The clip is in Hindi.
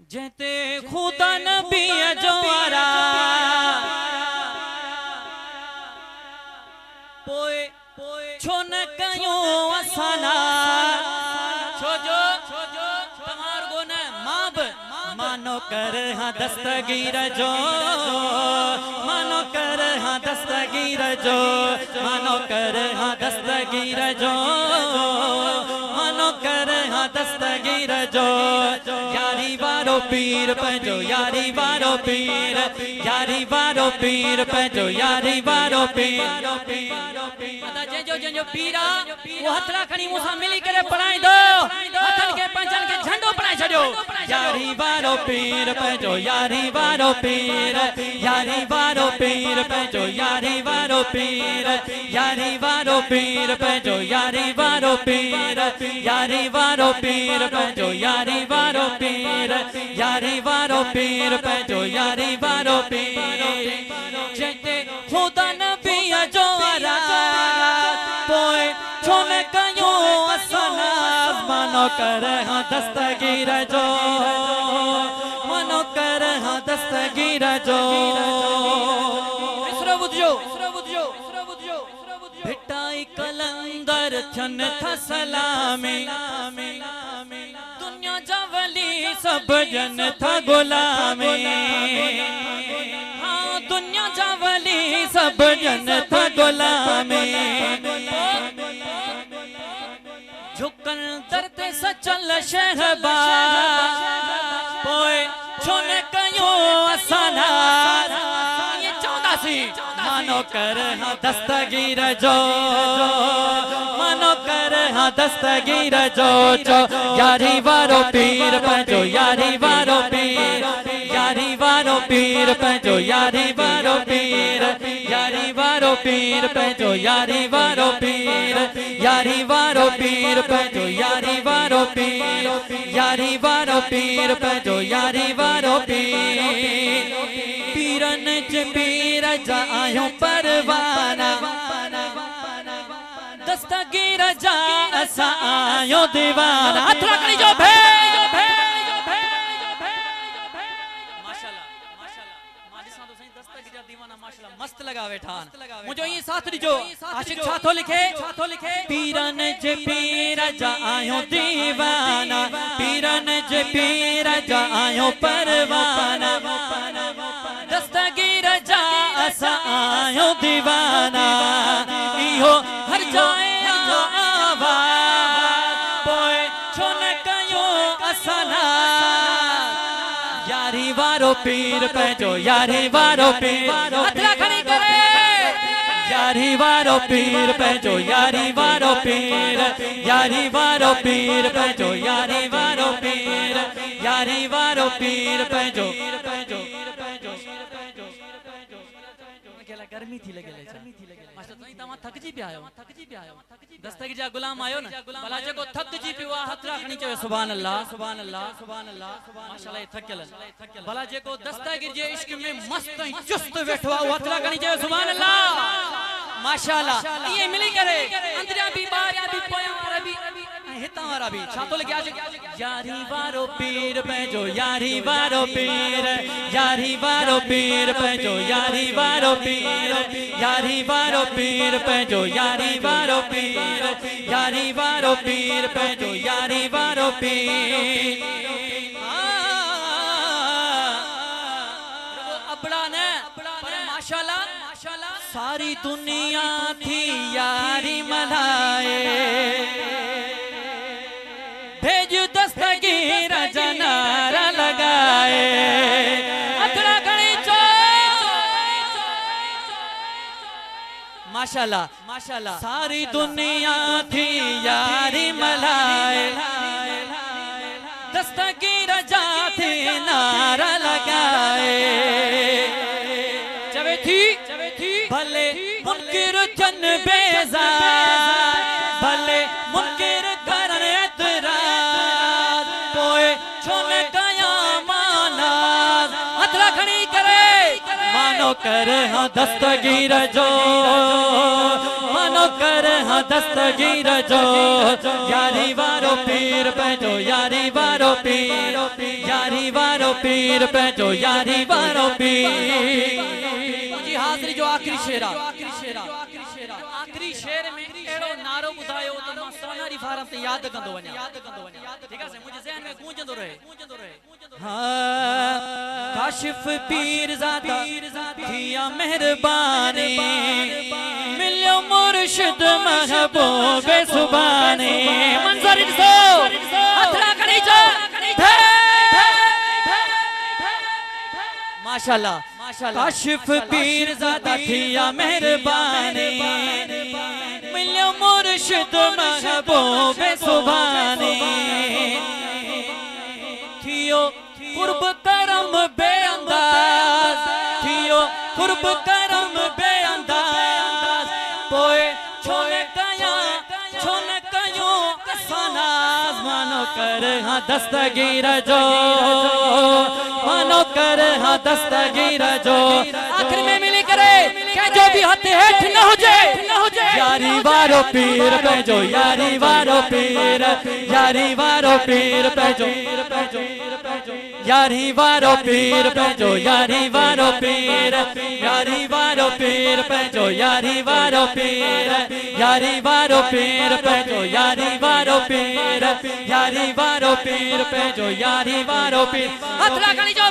जेते खुदा नबी जोरा पोए छोन कयो असाना छोजो तमार गो न माब मानो कर हाँ दस्तगीर जो मानो कर हाँ दस्तगीर जो मानो कर हाँ दस्तगीर जो मानो कर हाँ दस्तगीर जो यारी वारो पीर पंजो यारी वारो पीर यारी वारो पीर पंजो यारी वारो पीर जो पीरा वो हथरा खणी मुसा मिली करे पढ़ाई दो हथन के पंजन के झंडो पढ़ाई छड़ियो यारी वारो पीर पंजो यारी वारो पीर यारी वारो पीर पंजो यारी वारो पीर यारी वारो पीर पंजो यारी वारो पीर यारी वारो पीर पंजो यारी वारो पीर यारी वारो पीर पंजो यारी वारो पीर जेते खुदा नबी जो पोए छोन कयो असना मनो कर हाँ दस्तगीर जो मनो कर हाँ दस्तगीर जो भिटाई कलंदर छन था सलामी दुनिया जवली सब जन था गुलामी हाँ दुनिया जवली सब जन था गुलामी झुकन दरते सचल शहबा पोए छोने कयो असाना ये चौदासी मानो कर हाँ दस्तगीर जो मानो कर हाँ दस्तगीर जो यारी वारो पीर पंजो यारी वारो पीर यारी वारो पीर पंजो यारी वारो पीर यारी वारो पीर पंजो यारी वारो पीर यारी वारो पीर पंजो यारी वारो पीर यारी वारो पीर पंजो यारी वारो पीर पीरन च पीर जा आयो परवाना दस्तगीर जा असा आयो दीवाना हथ रखनी जो भे मस्त लगा बैठा मुझे ये साथ जो आशिक छातो लिखे पीरन जे पीर जा आयो दीवाना पीरन जे पीर जा आयो परवाना दस्तगीर जा असा आयो दीवाना इहो हर जाए आवाज पोए छोन कयो असना यारी वारो पीर पंजो यारी वारो पीर हथरा खणी करे यारी वारो पीर पंजो यारी वारो पीर यारी वारो पीर पंजो यारी वारो पीर यारी वारो पीर पंजो गर्मी थी लगे मास्टर तमा थक जी पे आयो दस्तगीर जा गुलाम आयो ना भला जको थक जी पियो हथरा खणी चयो सुभान अल्लाह माशाल्लाह थकल भला जको दस्तगीर जे इश्क में मस्त चुस्त बैठो हथरा खणी चयो सुभान अल्लाह माशाल्लाह ये मिली करे अंदरिया भी बाहर भी पोया पर भी हिता वाला भी छातो लगे आज यारी वारो पीर पंजो यारी वारो पीर यारी वारो पीर पंजो यारी वारो पीर यारी वारो पीर पंजो यारी वारो पीर यारी वारो पीर पंजो यारी वारो पीर अपड़ा ने माशाल्लाह सारी दुनिया थी यारी मनाए भेज दस्तगीर जनारा लगाए अथरा गणी चो माशाल्लाह सारी दुनिया थी यारी मलाए दस्तगीर जाते नारा लगाए चवे थी भले मुनकिर जन बेजा भले मुनकिर करन एतराज पोए छोने कया माना हथरा खणी करे मान मानो कर हाँ दस्तगीर जो, मानो कर हाँ दस्तगीर जो, यारी वारो पीर पे जो, यारी वारो पीर, यारी वारो पीर पे जो, यारी वारो पीर। जी हाज़िरी जो आखिरी शेर आखिरी शेर में एड़ो नारो बुधायो तो मां सोनारी फारम ते याद कंदो वञा, ठीक है मुझे ज़हन में गूंजंदो रहे। हाँ काशिफ पीर ज़ादा थिया मेहरबानी, मिलियो मुर्शिद महबूब सुबानी। मंज़र ॾिसो हथड़ा खणी जो माशाल्लाह काशिफ पीर ज़ादा थिया मेहरबानी, मिलियो मुर्शिद महबूब सुबानी। थियो कुर्ब करम बेअंदाज, थियो कुर्ब करम बेअंदाज, पोए छोने कया छोने कयो सनाज। मानो कर हाँ दस्तगीर जो, मानो कर हाँ दस्तगीर जो। आखिर में मिली करे क्या जो भी हथ हेठ न हो जाए, यारी वारो पीर पे जो, यारी वारो पीर, यारी वारो पीर पे जो, यारी वारो पीर पे जो, यारी वारो पीर, यारी वारो पीर पे जो, यारी वारो पीर, यारी वारो पीर पे जो, यारी वारो पीर, यारी वारो पीर पे जो, यारी वारो पीर। हथ लगानी जो